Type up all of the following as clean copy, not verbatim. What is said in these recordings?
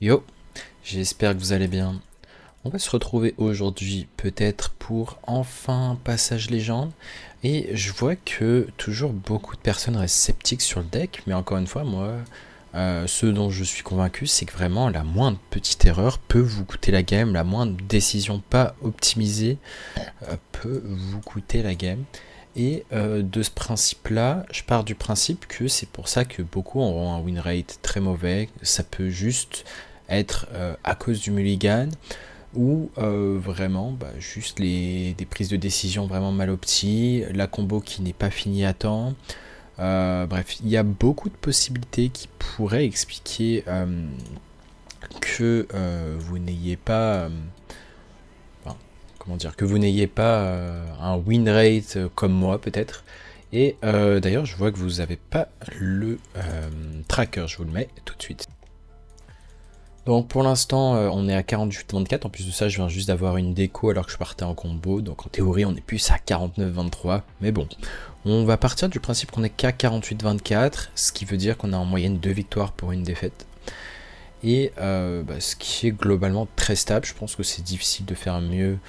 Yo, j'espère que vous allez bien. On va se retrouver aujourd'hui peut-être pour enfin Passage Légende. Et je vois que toujours beaucoup de personnes restent sceptiques sur le deck, mais encore une fois, moi, ce dont je suis convaincu, c'est que vraiment la moindre petite erreur peut vous coûter la game, la moindre décision pas optimisée peut vous coûter la game. Et de ce principe-là, je pars du principe que c'est pour ça que beaucoup auront un win rate très mauvais. Ça peut juste être à cause du mulligan ou vraiment juste des prises de décision vraiment mal opties, la combo qui n'est pas finie à temps. Bref, il y a beaucoup de possibilités qui pourraient expliquer que vous n'ayez pas comment dire, que vous n'ayez pas un win rate comme moi peut-être. Et d'ailleurs, je vois que vous n'avez pas le tracker, je vous le mets tout de suite. Donc pour l'instant, on est à 48-24. En plus de ça, je viens juste d'avoir une déco alors que je partais en combo. Donc en théorie, on est plus à 49-23. Mais bon, on va partir du principe qu'on est qu'à 48-24, ce qui veut dire qu'on a en moyenne 2 victoires pour une défaite. Et ce qui est globalement très stable. Je pense que c'est difficile de faire mieux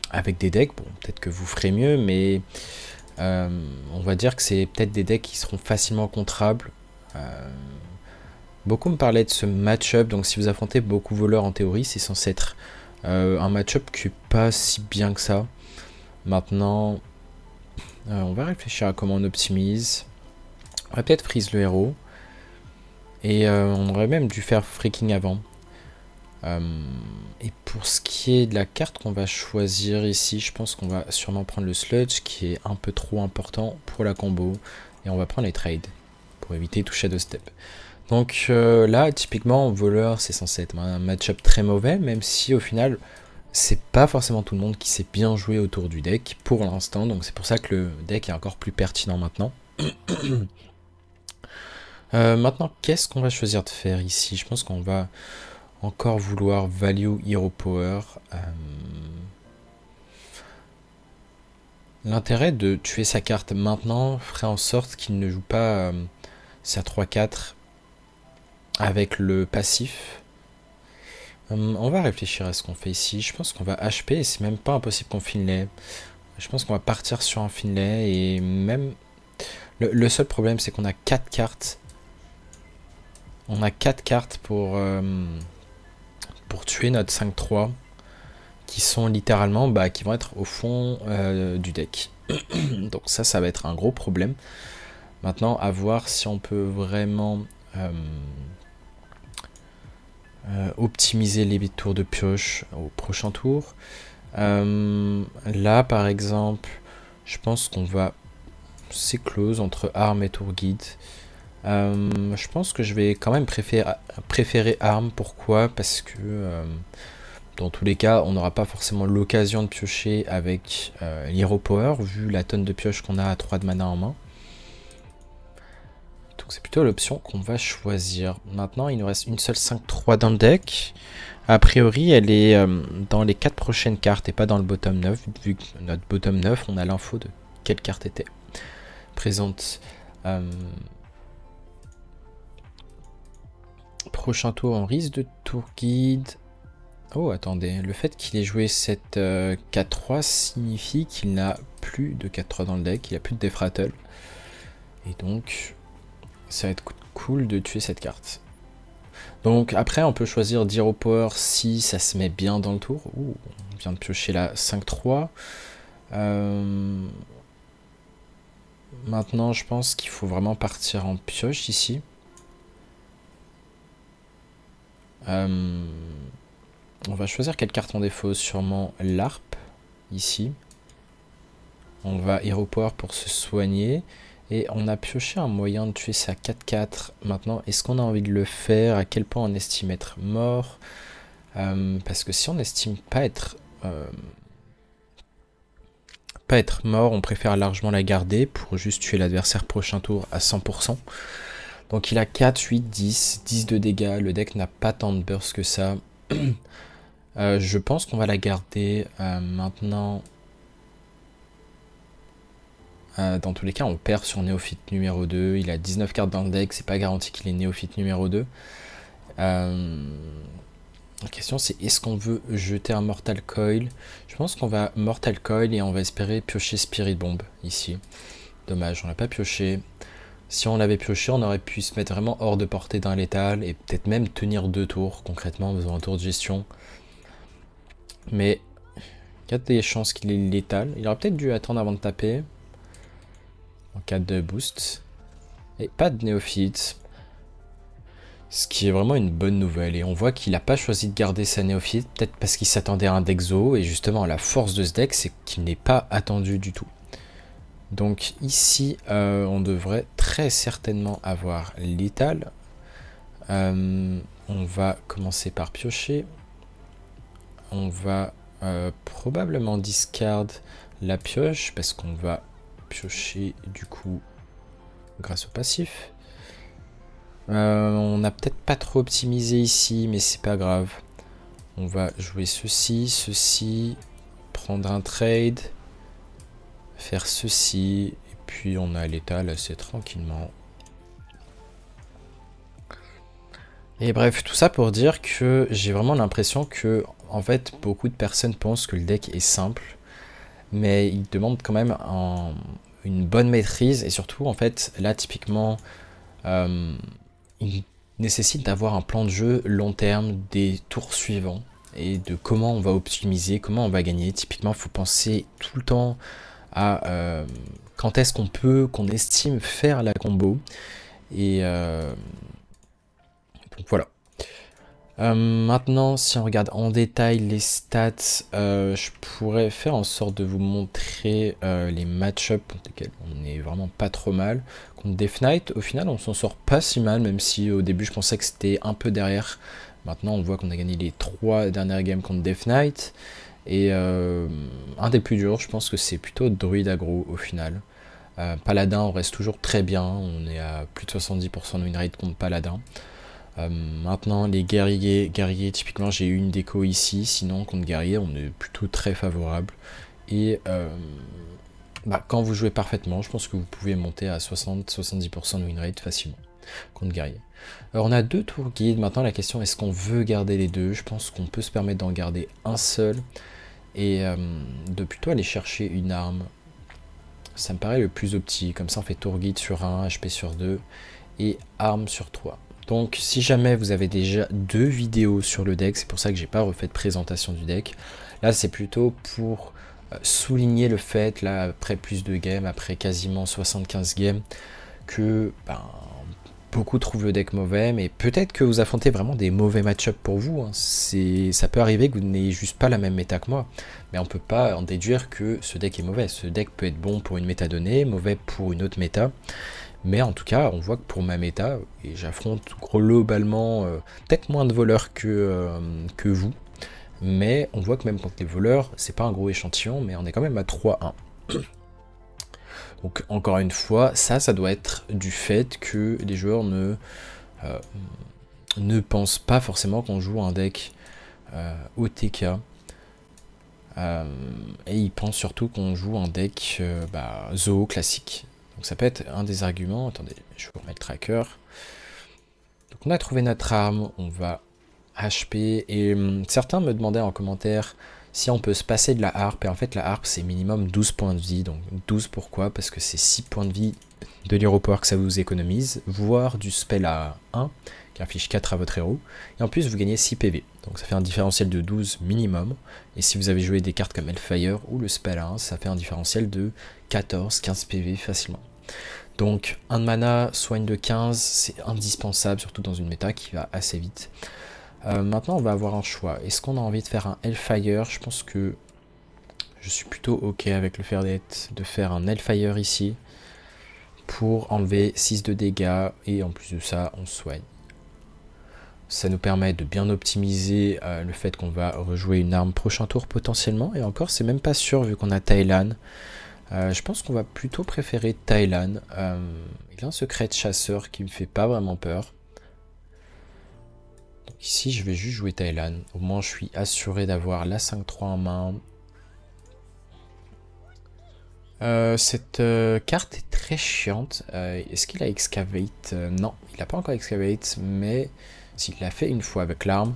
avec des decks. Bon, peut-être que vous ferez mieux, mais on va dire que c'est peut-être des decks qui seront facilement contrables. Beaucoup me parlaient de ce match-up, donc si vous affrontez beaucoup voleurs en théorie, c'est censé être un match-up qui n'est pas si bien que ça. Maintenant, on va réfléchir à comment on optimise. On va peut-être freeze le héros. Et on aurait même dû faire freaking avant. Et pour ce qui est de la carte qu'on va choisir ici, je pense qu'on va sûrement prendre le sludge qui est un peu trop important pour la combo. Et on va prendre les trades pour éviter tout shadow step. Donc là, typiquement, voleur, c'est censé être un match-up très mauvais, même si au final, c'est pas forcément tout le monde qui sait bien jouer autour du deck pour l'instant. Donc c'est pour ça que le deck est encore plus pertinent maintenant. Maintenant, qu'est-ce qu'on va choisir de faire ici? Je pense qu'on va encore vouloir value hero power. L'intérêt de tuer sa carte maintenant ferait en sorte qu'il ne joue pas sa 3-4 avec le passif. On va réfléchir à ce qu'on fait ici. Je pense qu'on va HP et c'est même pas impossible qu'on Finlay. Je pense qu'on va partir sur un Finlay et même... Le seul problème c'est qu'on a 4 cartes. On a 4 cartes pour tuer notre 5-3 qui sont littéralement qui vont être au fond du deck. Donc ça va être un gros problème. Maintenant, à voir si on peut vraiment optimiser les tours de pioche au prochain tour. Là, par exemple, je pense qu'on va... C'est close entre arme et tour guide. Je pense que je vais quand même préférer arme. Pourquoi? Parce que dans tous les cas, on n'aura pas forcément l'occasion de piocher avec l'Hero Power, vu la tonne de pioche qu'on a à 3 de mana en main. Donc c'est plutôt l'option qu'on va choisir. Maintenant, il nous reste une seule 5-3 dans le deck. A priori, elle est dans les 4 prochaines cartes et pas dans le bottom 9. Vu que notre bottom 9, on a l'info de quelle carte était présente. Prochain tour, on risque de tour guide. Oh, attendez, le fait qu'il ait joué cette 4-3 signifie qu'il n'a plus de 4-3 dans le deck, il a plus de Defrattle. Et donc, ça va être cool de tuer cette carte. Donc après, on peut choisir d'Hero Power si ça se met bien dans le tour. Ouh, on vient de piocher la 5-3. Maintenant, je pense qu'il faut vraiment partir en pioche ici. On va choisir quelle carte on défausse, sûrement l'Arp, ici. On va Hero Power pour se soigner. Et on a pioché un moyen de tuer sa 4-4. Maintenant, est-ce qu'on a envie de le faire? À quel point on estime être mort? Parce que si on estime pas être mort, on préfère largement la garder pour juste tuer l'adversaire prochain tour à 100%. Donc il a 4, 8, 10, 10 de dégâts. Le deck n'a pas tant de burst que ça. Je pense qu'on va la garder maintenant. Dans tous les cas, on perd sur néophyte numéro 2. Il a 19 cartes dans le deck, c'est pas garanti qu'il est néophyte numéro 2. Euh, la question c'est est-ce qu'on veut jeter un Mortal Coil? Je pense qu'on va Mortal Coil et on va espérer piocher Spirit Bomb ici. Dommage, on l'a pas pioché. Si on l'avait pioché, on aurait pu se mettre vraiment hors de portée d'un létal et peut-être même tenir 2 tours concrètement en faisant un tour de gestion. Mais il y a des chances qu'il est létal. Il aurait peut-être dû attendre avant de taper en cas de boost. Et pas de néophyte. Ce qui est vraiment une bonne nouvelle. Et on voit qu'il n'a pas choisi de garder sa néophyte. Peut-être parce qu'il s'attendait à un deck Zo. Et justement, la force de ce deck, c'est qu'il n'est pas attendu du tout. Donc ici, on devrait très certainement avoir létal. On va commencer par piocher. On va probablement discard la pioche. Parce qu'on va piocher du coup grâce au passif. On n'a peut-être pas trop optimisé ici, mais c'est pas grave. On va jouer ceci, prendre un trade, faire ceci, et puis on a létal assez tranquillement. Et bref, tout ça pour dire que j'ai vraiment l'impression que, en fait, beaucoup de personnes pensent que le deck est simple, mais il demande quand même une bonne maîtrise, et surtout, en fait, là, typiquement, il nécessite d'avoir un plan de jeu long terme des tours suivants et de comment on va optimiser, comment on va gagner. Typiquement, il faut penser tout le temps à quand est-ce qu'on estime faire la combo. Et donc voilà. Maintenant, si on regarde en détail les stats, je pourrais faire en sorte de vous montrer les match-ups contre lesquels on est vraiment pas trop mal. Contre Death Knight, au final, on s'en sort pas si mal, même si au début je pensais que c'était un peu derrière. Maintenant, on voit qu'on a gagné les 3 dernières games contre Death Knight. Et un des plus durs, je pense que c'est plutôt Druid aggro au final. Paladin, on reste toujours très bien, on est à plus de 70% de win rate contre Paladin. Maintenant les guerriers, typiquement j'ai eu une déco ici, sinon contre guerrier on est plutôt très favorable. Et quand vous jouez parfaitement, je pense que vous pouvez monter à 60-70% de win rate facilement contre guerrier. Alors on a 2 tours guide, maintenant la question est-ce qu'on veut garder les 2? Je pense qu'on peut se permettre d'en garder un seul et de plutôt aller chercher une arme. Ça me paraît le plus opti, comme ça on fait tour guide sur 1, HP sur 2 et arme sur 3. Donc si jamais vous avez déjà 2 vidéos sur le deck, c'est pour ça que j'ai pas refait de présentation du deck. Là c'est plutôt pour souligner le fait, là après plus de games, après quasiment 75 games, que beaucoup trouvent le deck mauvais, mais peut-être que vous affrontez vraiment des mauvais match-up pour vous. Hein. Ça peut arriver que vous n'ayez juste pas la même méta que moi, mais on peut pas en déduire que ce deck est mauvais. Ce deck peut être bon pour une méta donnée, mauvais pour une autre méta. Mais en tout cas, on voit que pour ma méta, et j'affronte globalement peut-être moins de voleurs que vous, mais on voit que même contre les voleurs, c'est pas un gros échantillon, mais on est quand même à 3-1. Donc encore une fois, ça doit être du fait que les joueurs ne pensent pas forcément qu'on joue un deck OTK. Et ils pensent surtout qu'on joue un deck Zo classique. Donc ça peut être un des arguments. Attendez, je vous remets le tracker. Donc on a trouvé notre arme, on va HP. Et certains me demandaient en commentaire si on peut se passer de la harpe. Et en fait la harpe c'est minimum 12 points de vie. Donc 12 pourquoi? Parce que c'est 6 points de vie de l'hero power que ça vous économise. Voire du spell à 1 qui affiche 4 à votre héros. Et en plus vous gagnez 6 PV. Donc ça fait un différentiel de 12 minimum. Et si vous avez joué des cartes comme Hellfire ou le spell à 1, ça fait un différentiel de 14-15 PV facilement. Donc un de mana, soigne de 15, c'est indispensable, surtout dans une méta qui va assez vite. Maintenant on va avoir un choix. Est-ce qu'on a envie de faire un Hellfire? Je pense que je suis plutôt ok avec le fait de faire un Hellfire ici pour enlever 6 de dégâts et en plus de ça on soigne. Ça nous permet de bien optimiser le fait qu'on va rejouer une arme prochain tour potentiellement. Et encore, c'est même pas sûr vu qu'on a Thailand. Je pense qu'on va plutôt préférer Thailand. Il a un secret de chasseur qui me fait pas vraiment peur. Donc ici, je vais juste jouer Thailand. Au moins, je suis assuré d'avoir la 5-3 en main. Cette carte est très chiante. Est-ce qu'il a Excavate? Non, il n'a pas encore Excavate, mais S'il l'a fait une fois avec l'arme,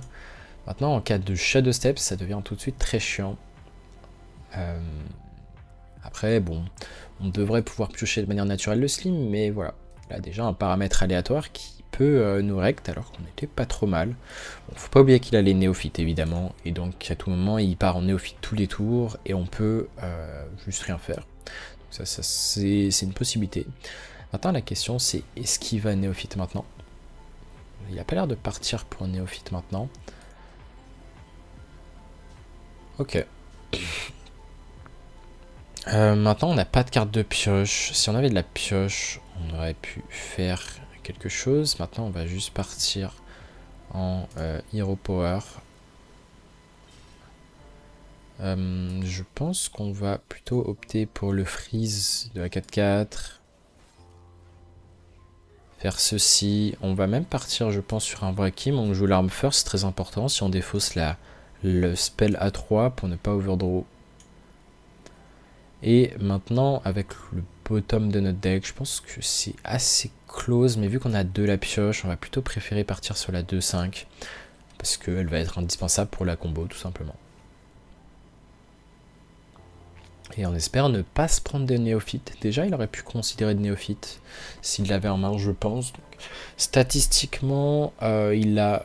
maintenant en cas de Shadow Step, ça devient tout de suite très chiant. Après, bon, on devrait pouvoir piocher de manière naturelle le slim, mais voilà. Là déjà un paramètre aléatoire qui peut nous rect alors qu'on n'était pas trop mal. Bon, faut pas oublier qu'il a les néophytes évidemment, et donc à tout moment il part en néophyte tous les tours, et on peut juste rien faire. Donc ça c'est une possibilité. Maintenant la question c'est, est-ce qu'il va néophyte maintenant? Il a pas l'air de partir pour néophyte maintenant. Ok. Maintenant on n'a pas de carte de pioche. Si on avait de la pioche, on aurait pu faire quelque chose. Maintenant on va juste partir en Hero Power. Je pense qu'on va plutôt opter pour le freeze de la 4-4. Faire ceci. On va même partir je pense sur un Brakim. On joue l'arme first, très important. Si on défausse le spell A3 pour ne pas overdraw. Et maintenant, avec le bottom de notre deck, je pense que c'est assez close, mais vu qu'on a 2 la pioche, on va plutôt préférer partir sur la 2-5, parce qu'elle va être indispensable pour la combo, tout simplement. Et on espère ne pas se prendre des néophytes. Déjà, il aurait pu considérer de néophytes s'il l'avait en main, je pense. Donc, statistiquement, il n'a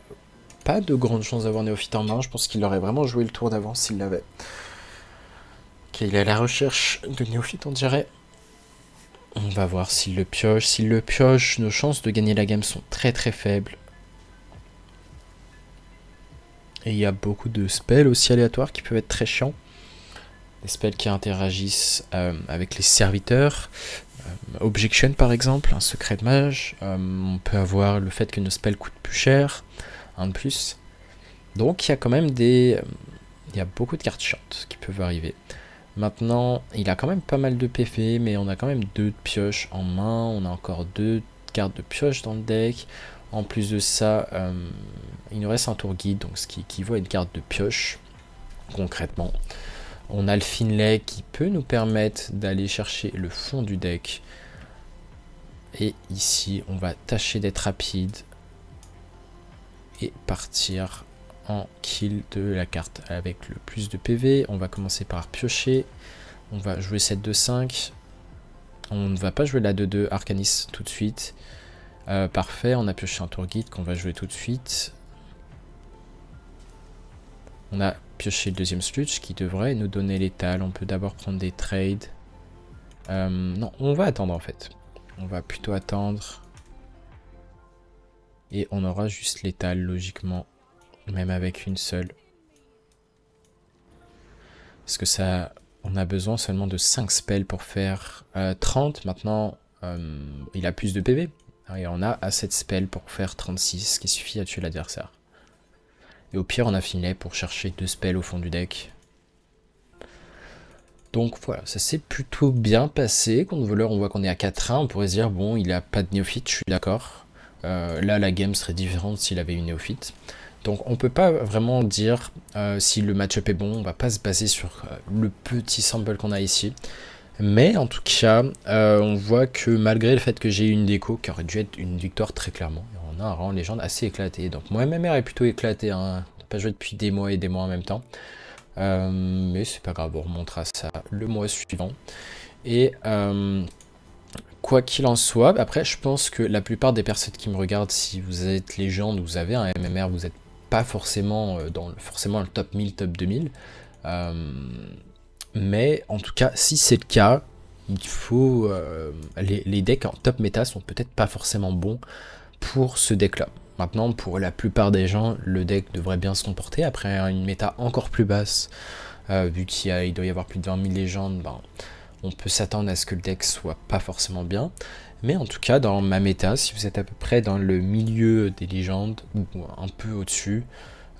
pas de grande chance d'avoir néophyte en main. Je pense qu'il aurait vraiment joué le tour d'avance s'il l'avait. Ok, il est à la recherche de néophyte, on dirait. On va voir s'il le pioche. S'il le pioche, nos chances de gagner la game sont très très faibles. Et il y a beaucoup de spells aussi aléatoires qui peuvent être très chiants. Des spells qui interagissent avec les serviteurs. Objection par exemple, un secret de mage. On peut avoir le fait que nos spells coûtent plus cher. Un de plus. Donc il y a quand même il y a beaucoup de cartes chiantes qui peuvent arriver. Maintenant, il a quand même pas mal de PV, mais on a quand même 2 pioches en main. On a encore 2 cartes de pioche dans le deck. En plus de ça, il nous reste un tour guide, donc ce qui équivaut à une carte de pioche, concrètement. On a le Finlay qui peut nous permettre d'aller chercher le fond du deck. Et ici, on va tâcher d'être rapide et partir en kill de la carte avec le plus de PV. On va commencer par piocher. On va jouer cette 2-5. On ne va pas jouer la 2-2 Arcanis tout de suite. Parfait, on a pioché un tour guide qu'on va jouer tout de suite. On a pioché le deuxième sludge qui devrait nous donner l'étal. On peut d'abord prendre des trades. Non, on va attendre en fait. On va plutôt attendre. Et on aura juste l'étal logiquement. Même avec une seule. Parce que ça, on a besoin seulement de 5 spells pour faire 30. Maintenant, il a plus de PV. Et on a assez de spells pour faire 36, ce qui suffit à tuer l'adversaire. Et au pire, on a fini pour chercher 2 spells au fond du deck. Donc voilà, ça s'est plutôt bien passé. Contre voleur, on voit qu'on est à 4-1. On pourrait se dire, bon, il a pas de néophyte, je suis d'accord. Là, la game serait différente s'il avait une néophyte. Donc on peut pas vraiment dire si le match-up est bon, on va pas se baser sur le petit sample qu'on a ici. Mais en tout cas, on voit que malgré le fait que j'ai eu une déco, qui aurait dû être une victoire très clairement, on a un rang légende assez éclaté. Donc moi, ma mère est plutôt éclatée, hein, de pas jouer depuis des mois et des mois en même temps. Mais c'est pas grave, on remontera ça le mois suivant. Et quoi qu'il en soit, après je pense que la plupart des personnes qui me regardent, si vous êtes légende, vous avez un MMR, vous êtes pas forcément dans le top 1000, top 2000. Mais en tout cas, si c'est le cas, il faut les decks en top méta sont peut-être pas forcément bons pour ce deck-là. Maintenant, pour la plupart des gens, le deck devrait bien se comporter. Après une méta encore plus basse, vu qu'il doit y avoir plus de 20 000 légendes, ben, on peut s'attendre à ce que le deck soit pas forcément bien. Mais en tout cas, dans ma méta, si vous êtes à peu près dans le milieu des légendes, ou un peu au-dessus,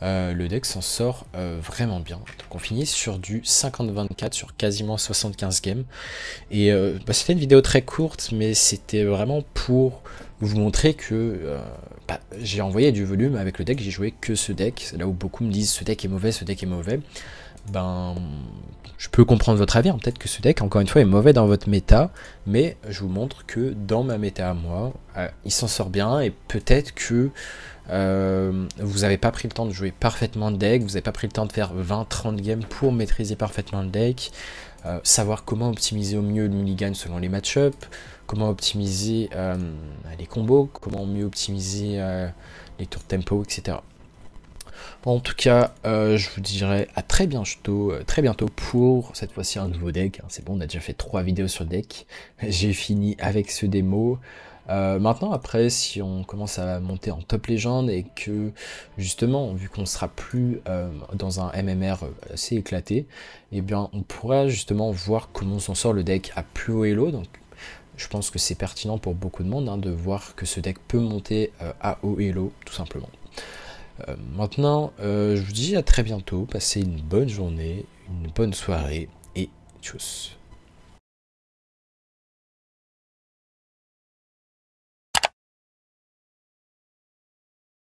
le deck s'en sort vraiment bien. Donc on finit sur du 50-24 sur quasiment 75 games. Et bah, c'était une vidéo très courte, mais c'était vraiment pour vous montrer que j'ai envoyé du volume avec le deck, j'ai joué que ce deck. C'est là où beaucoup me disent ce deck est mauvais, ce deck est mauvais. Ben, je peux comprendre votre avis, hein. Peut-être que ce deck, encore une fois, est mauvais dans votre méta, mais je vous montre que dans ma méta à moi, il s'en sort bien, et peut-être que vous n'avez pas pris le temps de jouer parfaitement le deck, vous n'avez pas pris le temps de faire 20-30 games pour maîtriser parfaitement le deck, savoir comment optimiser au mieux le mulligan selon les match-up, comment optimiser les combos, comment mieux optimiser les tours de tempo, etc. Bon, en tout cas, je vous dirai à très bientôt pour cette fois-ci un nouveau deck. C'est bon, on a déjà fait 3 vidéos sur le deck. J'ai fini avec ce démo. Maintenant, après, si on commence à monter en top légende et que justement, vu qu'on sera plus dans un MMR assez éclaté, eh bien, on pourra justement voir comment s'en sort le deck à plus haut elo. Donc, je pense que c'est pertinent pour beaucoup de monde, hein, de voir que ce deck peut monter à haut elo, tout simplement. Maintenant, je vous dis à très bientôt, passez une bonne journée, une bonne soirée et tchuss.